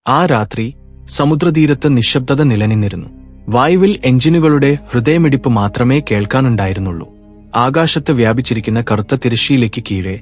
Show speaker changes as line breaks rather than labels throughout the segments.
ആ രാത്രി സമുദ്രതീരത്ത് നിശ്ശബ്ദത നിലനിന്നിരുന്നു. വായുവിൽ എഞ്ചിനുകളുടെ ഹൃദയമിടിപ്പ് മാത്രമേ കേൾക്കാനുണ്ടായിരുന്നുള്ളൂ. ആകാശത്ത് വ്യാപിച്ചിരിക്കുന്ന കറുത്ത തിരശ്ശീലയ്ക്ക് കീഴെ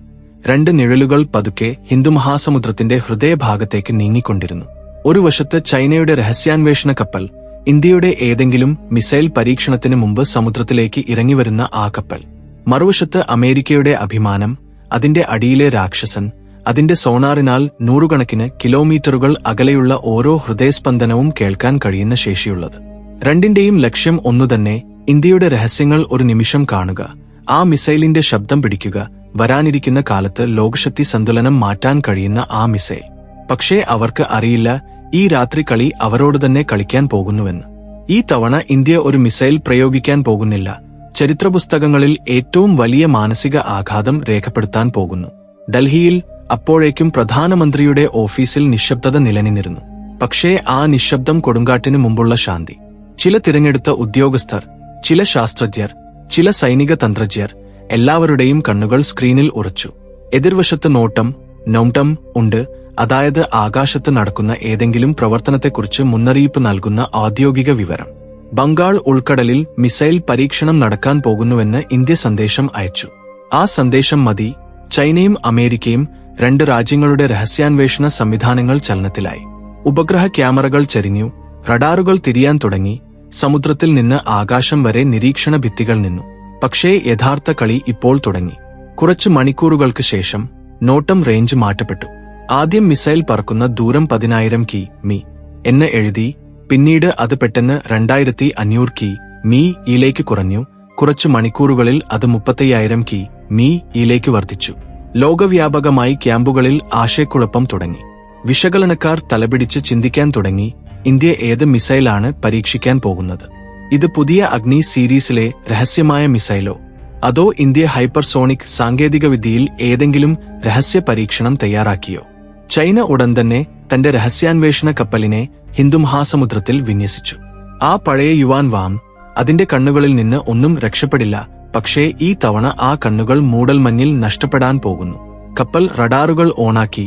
2 നിഴലുകൾ പതുക്കെ ഹിന്ദുമഹാസമുദ്രത്തിന്റെ ഹൃദയഭാഗത്തേക്ക് നീങ്ങിക്കൊണ്ടിരുന്നു. ഒരു വശത്ത് ചൈനയുടെ രഹസ്യാന്വേഷണ കപ്പൽ, ഇന്ത്യയുടെ ഏതെങ്കിലും മിസൈൽ പരീക്ഷണത്തിന് മുമ്പ് സമുദ്രത്തിലേക്ക് ഇറങ്ങിവരുന്ന ആ കപ്പൽ. മറുവശത്ത് അമേരിക്കയുടെ അഭിമാനം, അതിന്റെ അടിയിലെ രാക്ഷസൻ, അതിന്റെ സോണാറിനാൽ നൂറുകണക്കിന് കിലോമീറ്ററുകൾ അകലെയുള്ള ഓരോ ഹൃദയസ്പന്ദനവും കേൾക്കാൻ കഴിയുന്ന ശേഷിയുള്ളത്. രണ്ടിന്റെയും ലക്ഷ്യം ഒന്നുതന്നെ, ഇന്ത്യയുടെ രഹസ്യങ്ങൾ ഒരു നിമിഷം കാണുക, ആ മിസൈലിന്റെ ശബ്ദം പിടിക്കുക, വരാനിരിക്കുന്ന കാലത്ത് ലോകശക്തി സന്തുലനം മാറ്റാൻ കഴിയുന്ന ആ മിസൈൽ. പക്ഷേ അവർക്ക് അറിയില്ല, ഈ രാത്രി കളി അവരോട് തന്നെ കളിക്കാൻ പോകുന്നുവെന്ന്. ഈ തവണ ഇന്ത്യ ഒരു മിസൈൽ പ്രയോഗിക്കാൻ പോകുന്നില്ല, ചരിത്രപുസ്തകങ്ങളിൽ ഏറ്റവും വലിയ മാനസിക ആഘാതം രേഖപ്പെടുത്താൻ പോകുന്നു. ഡൽഹിയിൽ അപ്പോഴേക്കും പ്രധാനമന്ത്രിയുടെ ഓഫീസിൽ നിശ്ശബ്ദത നിലനിന്നിരുന്നു. പക്ഷേ ആ നിശ്ശബ്ദം കൊടുങ്കാറ്റിനു മുമ്പുള്ള ശാന്തി. ചില തിരഞ്ഞെടുത്ത ഉദ്യോഗസ്ഥർ, ചില ശാസ്ത്രജ്ഞർ, ചില സൈനിക തന്ത്രജ്ഞർ, എല്ലാവരുടെയും കണ്ണുകൾ സ്ക്രീനിൽ ഉറച്ചു. എതിർവശത്ത് നോട്ടം ഉണ്ട്, അതായത് ആകാശത്ത് നടക്കുന്ന ഏതെങ്കിലും പ്രവർത്തനത്തെക്കുറിച്ച് മുന്നറിയിപ്പ് നൽകുന്ന ഔദ്യോഗിക വിവരം. ബംഗാൾ ഉൾക്കടലിൽ മിസൈൽ പരീക്ഷണം നടക്കാൻ പോകുന്നുവെന്ന് ഇന്ത്യ സന്ദേശം അയച്ചു. ആ സന്ദേശം മതി, ചൈനയും അമേരിക്കയും 2 രാജ്യങ്ങളുടെ രഹസ്യാന്വേഷണ സംവിധാനങ്ങൾ ചലനത്തിലായി. ഉപഗ്രഹ ക്യാമറകൾ ചരിഞ്ഞു, റഡാറുകൾ തിരിയാൻ തുടങ്ങി, സമുദ്രത്തിൽ നിന്ന് ആകാശം വരെ നിരീക്ഷണ ഭിത്തികൾ നിന്നു. പക്ഷേ യഥാർത്ഥ കളി ഇപ്പോൾ തുടങ്ങി. കുറച്ചു മണിക്കൂറുകൾക്ക് ശേഷം നോട്ടം റേഞ്ച് മാറ്റപ്പെട്ടു. ആദ്യം മിസൈൽ പറക്കുന്ന ദൂരം 10,000 കി.മീ എന്ന് എഴുതി, പിന്നീട് അത് പെട്ടെന്ന് 2500 കി.മീ-യിലേക്ക് കുറഞ്ഞു. കുറച്ചു മണിക്കൂറുകളിൽ അത് 35,000 കി.മീ-യിലേക്ക് വർദ്ധിച്ചു. ലോകവ്യാപകമായി ക്യാമ്പുകളിൽ ആശയക്കുഴപ്പം തുടങ്ങി. വിശകലനക്കാർ തലപിടിച്ച് ചിന്തിക്കാൻ തുടങ്ങി, ഇന്ത്യ ഏത് മിസൈലാണ് പരീക്ഷിക്കാൻ പോകുന്നത്? ഇത് പുതിയ അഗ്നി സീരീസിലെ രഹസ്യമായ മിസൈലോ, അതോ ഇന്ത്യ ഹൈപ്പർസോണിക് സാങ്കേതികവിദ്യയിൽ ഏതെങ്കിലും രഹസ്യ പരീക്ഷണം തയ്യാറാക്കിയോ? ചൈന ഉടൻ തന്നെ തന്റെ രഹസ്യാന്വേഷണ കപ്പലിനെ ഹിന്ദുമഹാസമുദ്രത്തിൽ വിന്യസിച്ചു. ആ പഴയ യുവാൻ വാം, അതിന്റെ കണ്ണുകളിൽ നിന്ന് ഒന്നും രക്ഷപ്പെടില്ല. പക്ഷേ ഈ തവണ ആ കണ്ണുകൾ മൂടൽമഞ്ഞിൽ നഷ്ടപ്പെടാൻ പോകുന്നു. കപ്പൽ റഡാറുകൾ ഓണാക്കി,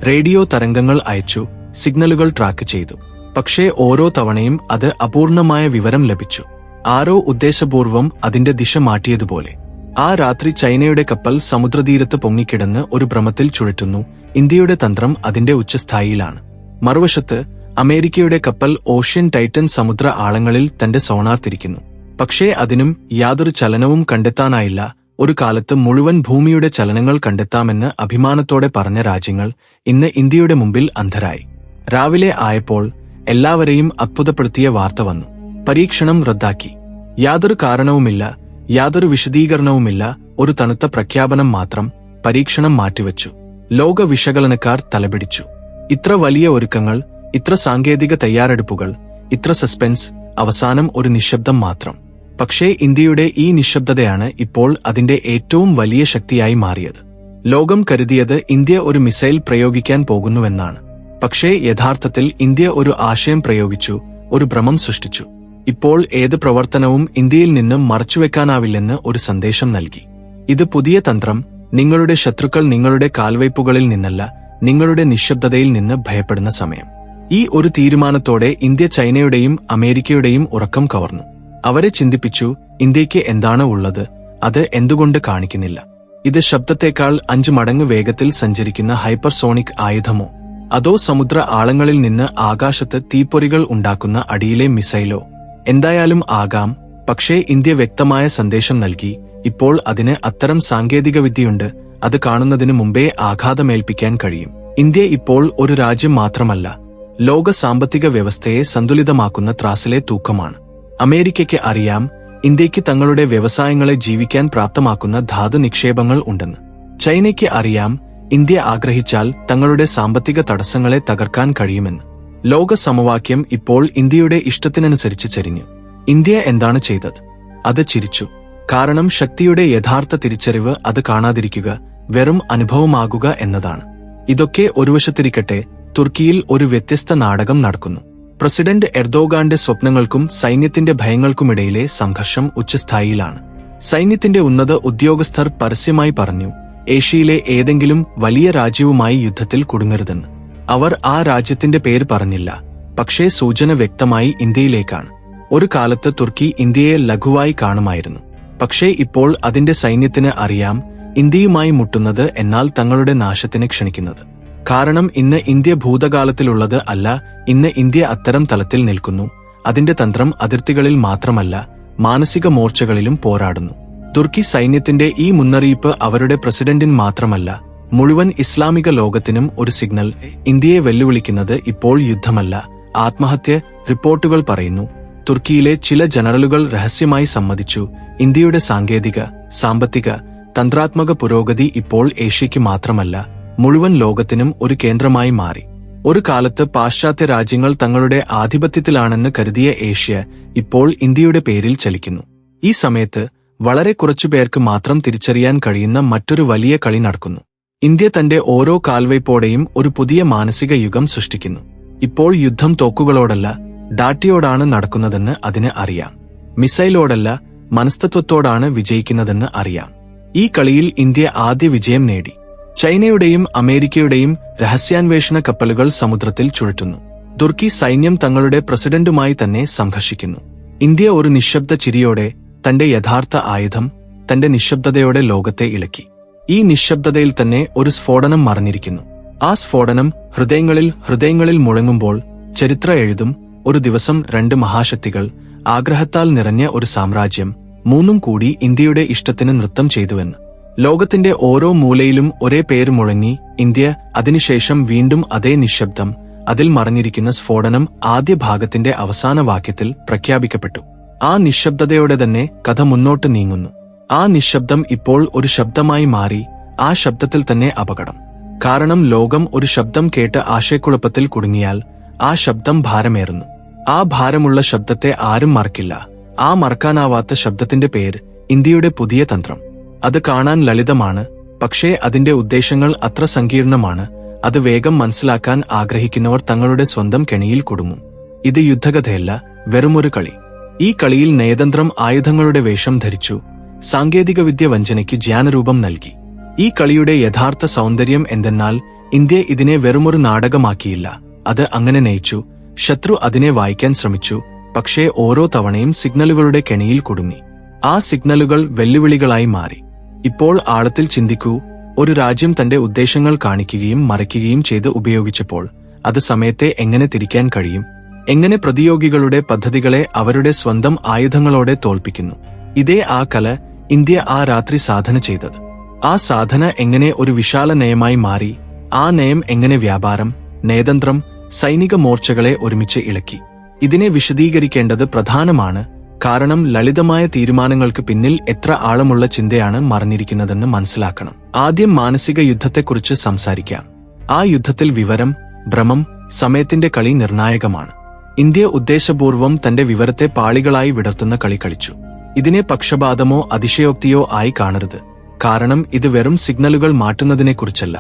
റേഡിയോ തരംഗങ്ങൾ അയച്ചു, സിഗ്നലുകൾ ട്രാക്ക് ചെയ്തു. പക്ഷേ ഓരോ തവണയും അത് അപൂർണമായ വിവരം ലഭിച്ചു. ആരോ ഉദ്ദേശപൂർവം അതിന്റെ ദിശ മാറ്റിയതുപോലെ. ആ രാത്രി ചൈനയുടെ കപ്പൽ സമുദ്രതീരത്ത് പൊങ്ങിക്കിടന്ന് ഒരു ഭ്രമത്തിൽ ചുഴറ്റുന്നു. ഇന്ത്യയുടെ തന്ത്രം അതിന്റെ ഉച്ചസ്ഥായിയിലാണ്. മറുവശത്ത് അമേരിക്കയുടെ കപ്പൽ ഓഷ്യൻ ടൈറ്റൻ സമുദ്ര ആഴങ്ങളിൽ തന്റെ സോണാർ തിരിക്കുന്നു. പക്ഷേ അതിനും യാതൊരു ചലനവും കണ്ടെത്താനായില്ല. ഒരു കാലത്ത് മുഴുവൻ ഭൂമിയുടെ ചലനങ്ങൾ കണ്ടെത്താമെന്ന് അഭിമാനത്തോടെ പറഞ്ഞ രാജ്യങ്ങൾ ഇന്ന് ഇന്ത്യയുടെ മുമ്പിൽ അന്ധരായി. രാവിലെ ആയപ്പോൾ എല്ലാവരെയും അത്ഭുതപ്പെടുത്തിയ വാർത്ത വന്നു. പരീക്ഷണം റദ്ദാക്കി. യാതൊരു കാരണവുമില്ല, യാതൊരു വിശദീകരണവുമില്ല, ഒരു തണുത്ത പ്രഖ്യാപനം മാത്രം. പരീക്ഷണം മാറ്റിവെച്ചു. ലോക വിശകലനക്കാർ തലപിടിച്ചു. ഇത്ര വലിയ ഒരുക്കങ്ങൾ, ഇത്ര സാങ്കേതിക തയ്യാറെടുപ്പുകൾ, ഇത്ര സസ്പെൻസ്, അവസാനം ഒരു നിശബ്ദം മാത്രം. പക്ഷേ ഇന്ത്യയുടെ ഈ നിശബ്ദതയാണ് ഇപ്പോൾ അതിന്റെ ഏറ്റവും വലിയ ശക്തിയായി മാറിയത്. ലോകം കരുതിയത് ഇന്ത്യ ഒരു മിസൈൽ പ്രയോഗിക്കാൻ പോകുന്നുവെന്നാണ്. പക്ഷേ യഥാർത്ഥത്തിൽ ഇന്ത്യ ഒരു ആശയം പ്രയോഗിച്ചു, ഒരു ഭ്രമം സൃഷ്ടിച്ചു. ഇപ്പോൾ ഏത് പ്രവർത്തനവും ഇന്ത്യയിൽ നിന്ന് മറച്ചുവെക്കാനാവില്ലെന്ന് ഒരു സന്ദേശം നൽകി. ഇത് പുതിയ തന്ത്രം. നിങ്ങളുടെ ശത്രുക്കൾ നിങ്ങളുടെ കാൽവയ്പുകളിൽ നിന്നല്ല, നിങ്ങളുടെ നിശബ്ദതയിൽ നിന്ന് ഭയപ്പെടുന്ന സമയം. ഈ ഒരു തീരുമാനത്തോടെ ഇന്ത്യ ചൈനയുടെയും അമേരിക്കയുടെയും ഉറക്കം കവർന്നു. അവരെ ചിന്തിപ്പിച്ചു, ഇന്ത്യയ്ക്ക് എന്താണ് ഉള്ളത്, അത് എന്തുകൊണ്ട് കാണിക്കുന്നില്ല? ഇത് ശബ്ദത്തേക്കാൾ 5 മടങ്ങ് വേഗത്തിൽ സഞ്ചരിക്കുന്ന ഹൈപ്പർസോണിക് ആയുധമോ, അതോ സമുദ്ര ആഴങ്ങളിൽ നിന്ന് ആകാശത്ത് തീപ്പൊരികൾ ഉണ്ടാക്കുന്ന അടിയിലെ മിസൈലോ? എന്തായാലും ആകാം. പക്ഷേ ഇന്ത്യ വ്യക്തമായ സന്ദേശം നൽകി, ഇപ്പോൾ അതിന് അത്തരം സാങ്കേതികവിദ്യയുണ്ട്. അത് കാണുന്നതിനു മുമ്പേ ആഘാതമേൽപ്പിക്കാൻ കഴിയും. ഇന്ത്യ ഇപ്പോൾ ഒരു രാജ്യം മാത്രമല്ല, ലോക സാമ്പത്തിക വ്യവസ്ഥയെ സന്തുലിതമാക്കുന്ന ത്രാസിലെ തൂക്കമാണ്. അമേരിക്കയ്ക്ക് അറിയാം, ഇന്ത്യയ്ക്ക് തങ്ങളുടെ വ്യവസായങ്ങളെ ജീവിക്കാൻ പ്രാപ്തമാക്കുന്ന ധാതു നിക്ഷേപങ്ങൾ ഉണ്ടെന്ന്. ചൈനയ്ക്ക് അറിയാം, ഇന്ത്യ ആഗ്രഹിച്ചാൽ തങ്ങളുടെ സാമ്പത്തിക തടസ്സങ്ങളെ തകർക്കാൻ കഴിയുമെന്ന്. ലോക സമവാക്യം ഇപ്പോൾ ഇന്ത്യയുടെ ഇഷ്ടത്തിനനുസരിച്ച് ചരിഞ്ഞു. ഇന്ത്യ എന്താണ് ചെയ്തത്? അത് ചിരിച്ചു. കാരണം ശക്തിയുടെ യഥാർത്ഥ തിരിച്ചറിവ് അത് കാണാതിരിക്കുക, വെറും അനുഭവമാകുക എന്നതാണ്. ഇതൊക്കെ ഒരു വശത്തിരിക്കട്ടെ, തുർക്കിയിൽ ഒരു വ്യത്യസ്ത നാടകം നടക്കുന്നു. പ്രസിഡന്റ് എർദോഗാന്റെ സ്വപ്നങ്ങൾക്കും സൈന്യത്തിന്റെ ഭയങ്ങൾക്കുമിടയിലെ സംഘർഷം ഉച്ചസ്ഥായിയിലാണ്. സൈന്യത്തിന്റെ ഉന്നത ഉദ്യോഗസ്ഥർ പരസ്യമായി പറഞ്ഞു, ഏഷ്യയിലെ ഏതെങ്കിലും വലിയ രാജ്യവുമായി യുദ്ധത്തിൽ കുടുങ്ങരുതെന്ന്. അവർ ആ രാജ്യത്തിന്റെ പേര് പറഞ്ഞില്ല, പക്ഷേ സൂചന വ്യക്തമായി ഇന്ത്യയിലേക്കാണ്. ഒരു കാലത്ത് തുർക്കി ഇന്ത്യയെ ലഘുവായി കാണുമായിരുന്നു. പക്ഷേ ഇപ്പോൾ അതിന്റെ സൈന്യത്തിന് അറിയാം ഇന്ത്യയുമായി മുട്ടുന്നത് എന്നാൽ തങ്ങളുടെ നാശത്തിന് ക്ഷണിക്കുന്നത്. കാരണം ഇന്ന് ഇന്ത്യ ഭൂതകാലത്തിലുള്ളത് അല്ല, ഇന്ന് ഇന്ത്യ അത്തരം തലത്തിൽ നിൽക്കുന്നു. അതിന്റെ തന്ത്രം അതിർത്തികളിൽ മാത്രമല്ല, മാനസിക മോർച്ചകളിലും പോരാടുന്നു. തുർക്കി സൈന്യത്തിന്റെ ഈ മുന്നറിയിപ്പ് അവരുടെ പ്രസിഡന്റിന് മാത്രമല്ല, മുഴുവൻ ഇസ്ലാമിക ലോകത്തിനും ഒരു സിഗ്നൽ. ഇന്ത്യയെ വെല്ലുവിളിക്കുന്നത് ഇപ്പോൾ യുദ്ധമല്ല, ആത്മഹത്യ. റിപ്പോർട്ടുകൾ പറയുന്നു തുർക്കിയിലെ ചില ജനറലുകൾ രഹസ്യമായി സമ്മതിച്ചു ഇന്ത്യയുടെ സാങ്കേതിക, സാമ്പത്തിക, തന്ത്രാത്മക പുരോഗതി ഇപ്പോൾ ഏഷ്യയ്ക്ക് മാത്രമല്ല, മുഴുവൻ ലോകത്തിനും ഒരു കേന്ദ്രമായി മാറി. ഒരു കാലത്ത് പാശ്ചാത്യ രാജ്യങ്ങൾ തങ്ങളുടെ ആധിപത്യത്തിലാണെന്ന് കരുതിയ ഏഷ്യ ഇപ്പോൾ ഇന്ത്യയുടെ പേരിൽ ചലിക്കുന്നു. ഈ സമയത്ത് വളരെ കുറച്ചുപേർക്ക് മാത്രം തിരിച്ചറിയാൻ കഴിയുന്ന മറ്റൊരു വലിയ കളി നടക്കുന്നു. ഇന്ത്യ തന്റെ ഓരോ കാൽവയ്പോടെയും ഒരു പുതിയ മാനസിക യുഗം സൃഷ്ടിക്കുന്നു. ഇപ്പോൾ യുദ്ധം തോക്കുകളോടല്ല, ഡാറ്റയോടാണ് നടക്കുന്നതെന്ന് അതിന് അറിയാം. മിസൈലോടല്ല, മനസ്തത്വത്തോടാണ് വിജയിക്കുന്നതെന്ന് അറിയാം. ഈ കളിയിൽ ഇന്ത്യ ആദ്യ വിജയം നേടി. ചൈനയുടെയും അമേരിക്കയുടെയും രഹസ്യാന്വേഷണ കപ്പലുകൾ സമുദ്രത്തിൽ ചുഴറ്റുന്നു. തുർക്കി സൈന്യം തങ്ങളുടെ പ്രസിഡന്റുമായി തന്നെ സംഘർഷിക്കുന്നു. ഇന്ത്യ ഒരു നിശബ്ദ ചിരിയോടെ തന്റെ യഥാർത്ഥ ആയുധം, തന്റെ നിശബ്ദതയോടെ ലോകത്തെ ഇളക്കി. ഈ നിശബ്ദതയിൽ തന്നെ ഒരു സ്ഫോടനം മറഞ്ഞിരിക്കുന്നു. ആ സ്ഫോടനം ഹൃദയങ്ങളിൽ മുഴങ്ങുമ്പോൾ ചരിത്ര എഴുതും, ഒരു ദിവസം രണ്ട് മഹാശക്തികൾ, ആഗ്രഹത്താൽ നിറഞ്ഞ ഒരു സാമ്രാജ്യം, മൂന്നും കൂടി ഇന്ത്യയുടെ ഇഷ്ടത്തിന് നൃത്തം ചെയ്തുവെന്ന്. ലോകത്തിന്റെ ഓരോ മൂലയിലും ഒരേ പേര് മുഴങ്ങി, ഇന്ത്യ. അതിനുശേഷം വീണ്ടും അതേ നിശബ്ദം. അതിൽ മറഞ്ഞിരിക്കുന്ന സ്ഫോടനം ആദ്യ ഭാഗത്തിന്റെ അവസാന വാക്യത്തിൽ പ്രഖ്യാപിക്കപ്പെട്ടു. ആ നിശബ്ദതയോടെ തന്നെ കഥ മുന്നോട്ട് നീങ്ങുന്നു. ആ നിശബ്ദം ഇപ്പോൾ ഒരു ശബ്ദമായി മാറി. ആ ശബ്ദത്തിൽ തന്നെ അപകടം. കാരണം ലോകം ഒരു ശബ്ദം കേട്ട് ആശയക്കുഴപ്പത്തിൽ കുടുങ്ങിയാൽ ആ ശബ്ദം ഭാരമേറുന്നു. ആ ഭാരമുള്ള ശബ്ദത്തെ ആരും മറക്കില്ല. ആ മറക്കാനാവാത്ത ശബ്ദത്തിന്റെ പേര് ഇന്ത്യയുടെ പുതിയ തന്ത്രം. അത് കാണാൻ ലളിതമാണ്, പക്ഷേ അതിന്റെ ഉദ്ദേശങ്ങൾ അത്ര സങ്കീർണമാണ്. അത് വേഗം മനസ്സിലാക്കാൻ ആഗ്രഹിക്കുന്നവർ തങ്ങളുടെ സ്വന്തം കെണിയിൽ കുടുങ്ങും. ഇത് യുദ്ധകഥയല്ല, വെറുമൊരു കളി. ഈ കളിയിൽ നയതന്ത്രം ആയുധങ്ങളുടെ വേഷം ധരിച്ചു, സാങ്കേതികവിദ്യ വഞ്ചനയ്ക്ക് ജ്ഞാനരൂപം നൽകി. ഈ കളിയുടെ യഥാർത്ഥ സൗന്ദര്യം എന്തെന്നാൽ ഇന്ത്യ ഇതിനെ വെറുമൊരു നാടകമാക്കിയില്ല, അത് അങ്ങനെ നയിച്ചു. ശത്രു അതിനെ വായിക്കാൻ ശ്രമിച്ചു, പക്ഷേ ഓരോ തവണയും സിഗ്നലുകളുടെ കെണിയിൽ കുടുങ്ങി. ആ സിഗ്നലുകൾ വെല്ലുവിളികളായി മാറി. ഇപ്പോൾ ആഴത്തിൽ ചിന്തിക്കൂ, ഒരു രാജ്യം തന്റെ ഉദ്ദേശങ്ങൾ കാണിക്കുകയും മറയ്ക്കുകയും ചെയ്ത് ഉപയോഗിച്ചപ്പോൾ അത് സമയത്തെ എങ്ങനെ തിരിക്കാൻ കഴിയും? എങ്ങനെ പ്രതിയോഗികളുടെ പദ്ധതികളെ അവരുടെ സ്വന്തം ആയുധങ്ങളോടെ തോൽപ്പിക്കുന്നു? ഇതേ ആ കല ഇന്ത്യ ആ രാത്രി സാധന ചെയ്തത്. ആ സാധന എങ്ങനെ ഒരു വിശാല നയമായി മാറി? ആ നയം എങ്ങനെ വ്യാപാരം, നയതന്ത്രം, സൈനിക മോർച്ചകളെ ഒരുമിച്ച് ഇളക്കി? ഇതിനെ വിശദീകരിക്കേണ്ടത് പ്രധാനമാണ്, കാരണം ലളിതമായ തീരുമാനങ്ങൾക്ക് പിന്നിൽ എത്ര ആഴമുള്ള ചിന്തയാണ് മറഞ്ഞിരിക്കുന്നതെന്ന് മനസ്സിലാക്കണം. ആദ്യം മാനസിക യുദ്ധത്തെക്കുറിച്ച് സംസാരിക്കാം. ആ യുദ്ധത്തിൽ വിവരം, ഭ്രമം, സമയത്തിന്റെ കളി നിർണായകമാണ്. ഇന്ത്യ ഉദ്ദേശപൂർവം തന്റെ വിവരത്തെ പാളികളായി വിടർത്തുന്ന കളി കളിച്ചു. ഇതിനെ പക്ഷപാതമോ അതിശയോക്തിയോ ആയി കാണരുത്, കാരണം ഇത് വെറും സിഗ്നലുകൾ മാറ്റുന്നതിനെക്കുറിച്ചല്ല,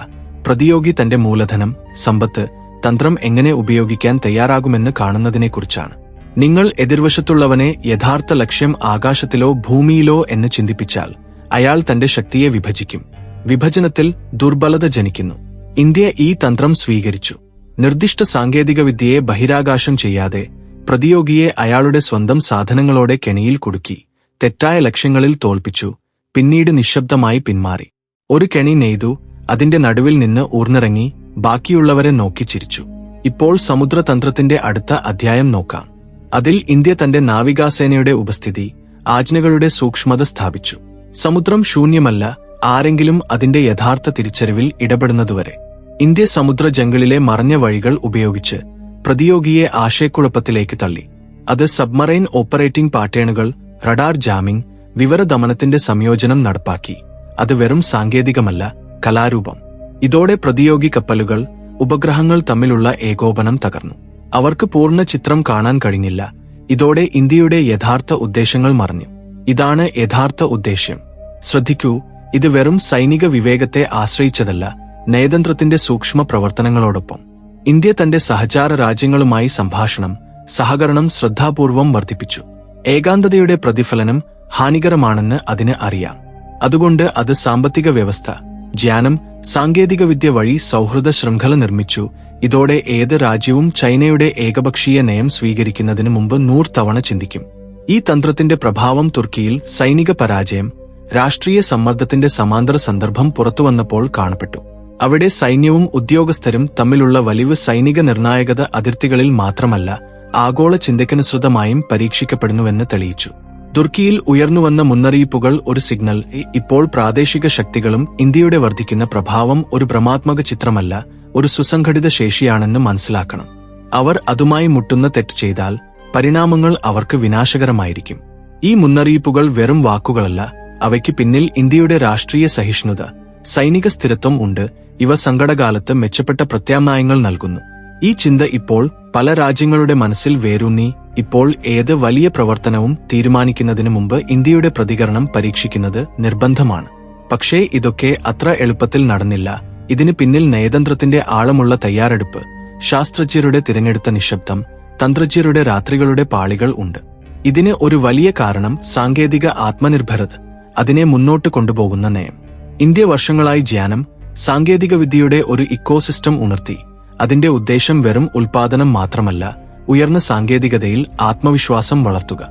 പ്രതിയോഗി തന്റെ മൂലധനം, സമ്പത്ത്, തന്ത്രം എങ്ങനെ ഉപയോഗിക്കാൻ തയ്യാറാകുമെന്ന് കാണുന്നതിനെക്കുറിച്ചാണ്. നിങ്ങൾ എതിർവശത്തുള്ളവനെ യഥാർത്ഥ ലക്ഷ്യം ആകാശത്തിലോ ഭൂമിയിലോ എന്ന് ചിന്തിപ്പിച്ചാൽ അയാൾ തന്റെ ശക്തിയെ വിഭജിക്കും. വിഭജനത്തിൽ ദുർബലത ജനിക്കുന്നു. ഇന്ത്യ ഈ തന്ത്രം സ്വീകരിച്ചു. നിർദ്ദിഷ്ട സാങ്കേതികവിദ്യയെ ബഹിരാകാശം ചെയ്യാതെ പ്രതിയോഗിയെ അയാളുടെ സ്വന്തം സാധനങ്ങളോടെ കെണിയിൽ കുടുക്കി, തെറ്റായ ലക്ഷ്യങ്ങളിൽ തോൽപ്പിച്ചു, പിന്നീട് നിശബ്ദമായി പിന്മാറി. ഒരു കെണി നെയ്തു, അതിന്റെ നടുവിൽ നിന്ന് ഊർന്നിറങ്ങി, ബാക്കിയുള്ളവരെ നോക്കി ചിരിച്ചു. ഇപ്പോൾ സമുദ്രതന്ത്രത്തിന്റെ അടുത്ത അധ്യായം നോക്കാം. അതിൽ ഇന്ത്യ തന്റെ നാവികാസേനയുടെ ഉപസ്ഥിതി, ആജ്ഞകളുടെ സൂക്ഷ്മത സ്ഥാപിച്ചു. സമുദ്രം ശൂന്യമല്ല, ആരെങ്കിലും അതിന്റെ യഥാർത്ഥ തിരിച്ചറിവിൽ ഇടപെടുന്നതുവരെ. ഇന്ത്യ സമുദ്ര ജംഗിളിലെ മറഞ്ഞ വഴികൾ ഉപയോഗിച്ച് പ്രതിയോഗിയെ ആശയക്കുഴപ്പത്തിലേക്ക് തള്ളി. അത് സബ്മറൈൻ ഓപ്പറേറ്റിംഗ് പാറ്റേണുകൾ, റഡാർ ജാമിംഗ്, വിവരദമനത്തിന്റെ സംയോജനം നടപ്പാക്കി. അത് വെറും സാങ്കേതികമല്ല, കലാരൂപം. ഇതോടെ പ്രതിയോഗി കപ്പലുകൾ, ഉപഗ്രഹങ്ങൾ തമ്മിലുള്ള ഏകോപനം തകർന്നു. അവർക്ക് പൂർണ്ണ ചിത്രം കാണാൻ കഴിഞ്ഞില്ല. ഇതോടെ ഇന്ത്യയുടെ യഥാർത്ഥ ഉദ്ദേശങ്ങൾ മറഞ്ഞു. ഇതാണ് യഥാർത്ഥ ഉദ്ദേശ്യം. ശ്രദ്ധിക്കൂ, ഇത് വെറും സൈനിക വിവേകത്തെ ആശ്രയിച്ചതല്ല, നയതന്ത്രത്തിന്റെ സൂക്ഷ്മ പ്രവർത്തനങ്ങളോടൊപ്പം. ഇന്ത്യ തന്റെ സഹചാര രാജ്യങ്ങളുമായി സംഭാഷണം, സഹകരണം ശ്രദ്ധാപൂർവം വർദ്ധിപ്പിച്ചു. ഏകാന്തതയുടെ പ്രതിഫലനം ഹാനികരമാണെന്ന് അതിന് അറിയാം. അതുകൊണ്ട് അത് സാമ്പത്തിക വ്യവസ്ഥ, ജ്ഞാനം, സാങ്കേതികവിദ്യ വഴി സൗഹൃദ ശൃംഖല നിർമ്മിച്ചു. ഇതോടെ ഏത് രാജ്യവും ചൈനയുടെ ഏകപക്ഷീയ നയം സ്വീകരിക്കുന്നതിന് മുമ്പ് 100 തവണ ചിന്തിക്കും. ഈ തന്ത്രത്തിന്റെ പ്രഭാവം തുർക്കിയിൽ സൈനിക പരാജയം, രാഷ്ട്രീയ സമ്മർദ്ദത്തിന്റെ സമാന്തര സന്ദർഭം പുറത്തുവന്നപ്പോൾ കാണപ്പെട്ടു. അവിടെ സൈന്യവും ഉദ്യോഗസ്ഥരും തമ്മിലുള്ള വലിവ് സൈനിക നിർണായകത അതിർത്തികളിൽ മാത്രമല്ല, ആഗോള ചിന്തയ്ക്കനുസൃതമായും പരീക്ഷിക്കപ്പെടുന്നുവെന്ന് തെളിയിച്ചു. തുർക്കിയിൽ ഉയർന്നുവന്ന മുന്നറിയിപ്പുകൾ ഒരു സിഗ്നൽ. ഇപ്പോൾ പ്രാദേശിക ശക്തികളും ഇന്ത്യയുടെ വർദ്ധിക്കുന്ന പ്രഭാവം ഒരു ഭ്രമാത്മക ചിത്രമല്ല, ഒരു സുസംഘടിത ശേഷിയാണെന്ന് മനസ്സിലാക്കണം. അവർ അതുമായി മുട്ടുന്ന തെറ്റ് ചെയ്താൽ പരിണാമങ്ങൾ അവർക്ക് വിനാശകരമായിരിക്കും. ഈ മുന്നറിയിപ്പുകൾ വെറും വാക്കുകളല്ല, അവയ്ക്ക് പിന്നിൽ ഇന്ത്യയുടെ രാഷ്ട്രീയ സഹിഷ്ണുത, സൈനിക സ്ഥിരത്വം ഉണ്ട്. ഇവ സങ്കടകാലത്ത് മെച്ചപ്പെട്ട പ്രത്യാമ്നായങ്ങൾ നൽകുന്നു. ഈ ചിന്ത ഇപ്പോൾ പല രാജ്യങ്ങളുടെ മനസ്സിൽ വേരൂന്നി. ഇപ്പോൾ ഏത് വലിയ പ്രവർത്തനവും തീരുമാനിക്കുന്നതിന് മുമ്പ് ഇന്ത്യയുടെ പ്രതികരണം പരീക്ഷിക്കുന്നത് നിർബന്ധമാണ്. പക്ഷേ ഇതൊക്കെ അത്ര എളുപ്പത്തിൽ നടന്നില്ല. ഇതിന് പിന്നിൽ നയതന്ത്രത്തിന്റെ ആഴമുള്ള തയ്യാറെടുപ്പ്, ശാസ്ത്രജ്ഞരുടെ തിരഞ്ഞെടുത്ത നിശബ്ദം, തന്ത്രജ്ഞരുടെ രാത്രികളുടെ പാളികൾ ഉണ്ട്. ഇതിന് ഒരു വലിയ കാരണം സാങ്കേതിക ആത്മനിർഭരത, അതിനെ മുന്നോട്ട് കൊണ്ടുപോകുന്ന നയം. ഇന്ത്യ വർഷങ്ങളായി ജ്ഞാനം, സാങ്കേതികവിദ്യയുടെ ഒരു ഇക്കോസിസ്റ്റം ഉണർത്തി. അതിന്റെ ഉദ്ദേശം വെറും ഉൽപാദനം മാത്രമല്ല, ഉയർന്ന സാങ്കേതികതയിൽ ആത്മവിശ്വാസം വളർത്തുക.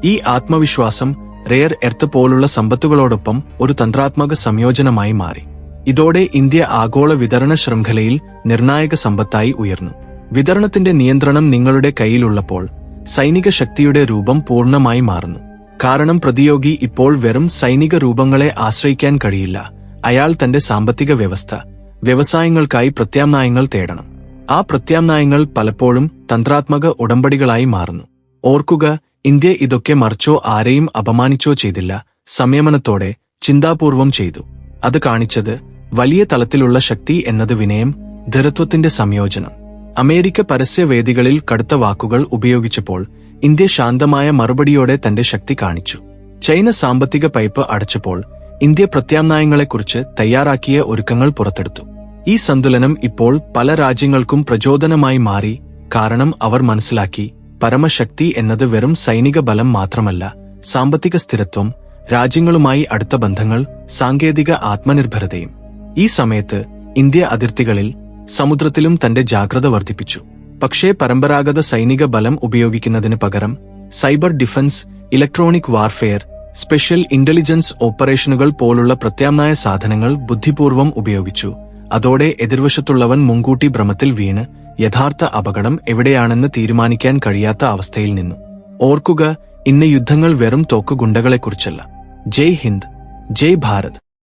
ഈ ആത്മവിശ്വാസം റെയർ എർത്ത് പോലുള്ള സമ്പത്തുകളോടൊപ്പം ഒരു തന്ത്രാത്മക സംയോജനമായി മാറി. ഇതോടെ ഇന്ത്യ ആഗോള വിതരണ ശൃംഖലയിൽ നിർണായക സമ്പത്തായി ഉയർന്നു. വിതരണത്തിന്റെ നിയന്ത്രണം നിങ്ങളുടെ കയ്യിലുള്ളപ്പോൾ സൈനിക ശക്തിയുടെ രൂപം പൂർണ്ണമായി മാറുന്നു. കാരണം പ്രതിയോഗി ഇപ്പോൾ വെറും സൈനിക രൂപങ്ങളെ ആശ്രയിക്കാൻ കഴിയില്ല. അയാൾ തന്റെ സാമ്പത്തിക വ്യവസ്ഥ, വ്യവസായങ്ങൾക്കായി പ്രത്യാമ്നായങ്ങൾ തേടണം. ആ പ്രത്യാമ്നായങ്ങൾ പലപ്പോഴും തന്ത്രാത്മക ഉടമ്പടികളായി മാറുന്നു. ഓർക്കുക, ഇന്ത്യ ഇതൊക്കെ മറിച്ചോ ആരെയും അപമാനിച്ചോ ചെയ്തില്ല, സംയമനത്തോടെ, ചിന്താപൂർവം ചെയ്തു. അത് കാണിച്ചത് വലിയ തലത്തിലുള്ള ശക്തി എന്നത് വിനയം, ദൃഢത്വത്തിന്റെ സംയോജനം. അമേരിക്ക പരസ്യവേദികളിൽ കടുത്ത വാക്കുകൾ ഉപയോഗിച്ചപ്പോൾ ഇന്ത്യ ശാന്തമായ മറുപടിയോടെ തന്റെ ശക്തി കാണിച്ചു. ചൈന സാമ്പത്തിക പൈപ്പ് അടച്ചപ്പോൾ ഇന്ത്യ പ്രത്യാമ്നായങ്ങളെക്കുറിച്ച് തയ്യാറാക്കിയ ഒരുക്കങ്ങൾ പുറത്തെടുത്തു. ഈ സന്തുലനം ഇപ്പോൾ പല രാജ്യങ്ങൾക്കും പ്രചോദനമായി മാറി. കാരണം അവർ മനസ്സിലാക്കി, പരമശക്തി എന്നത് വെറും സൈനിക ബലം മാത്രമല്ല, സാമ്പത്തിക സ്ഥിരത്വം, രാജ്യങ്ങളുമായി അടുത്ത ബന്ധങ്ങൾ, സാങ്കേതിക ആത്മനിർഭരതയും. ഈ സമയത്ത് ഇന്ത്യ അതിർത്തികളിൽ, സമുദ്രത്തിലും തന്റെ ജാഗ്രത വർദ്ധിപ്പിച്ചു. പക്ഷേ പരമ്പരാഗത സൈനിക ബലം ഉപയോഗിക്കുന്നതിന് പകരം cyber defence, electronic warfare, special intelligence ഓപ്പറേഷനുകൾ പോലുള്ള പ്രത്യാമ്നായ സാധനങ്ങൾ ബുദ്ധിപൂർവം ഉപയോഗിച്ചു. അതോടെ എതിർവശത്തുള്ളവൻ മുൻകൂട്ടി ഭ്രമത്തിൽ വീണ് യഥാർത്ഥ അപകടം എവിടെയാണെന്ന് തീരുമാനിക്കാൻ കഴിയാത്ത അവസ്ഥയിൽ നിന്നു. ഓർക്കുക, ഇന്ന് യുദ്ധങ്ങൾ വെറും തോക്കുഗുണ്ടകളെക്കുറിച്ചല്ല. ജയ് ഹിന്ദ്, ജയ് ഭാരത്.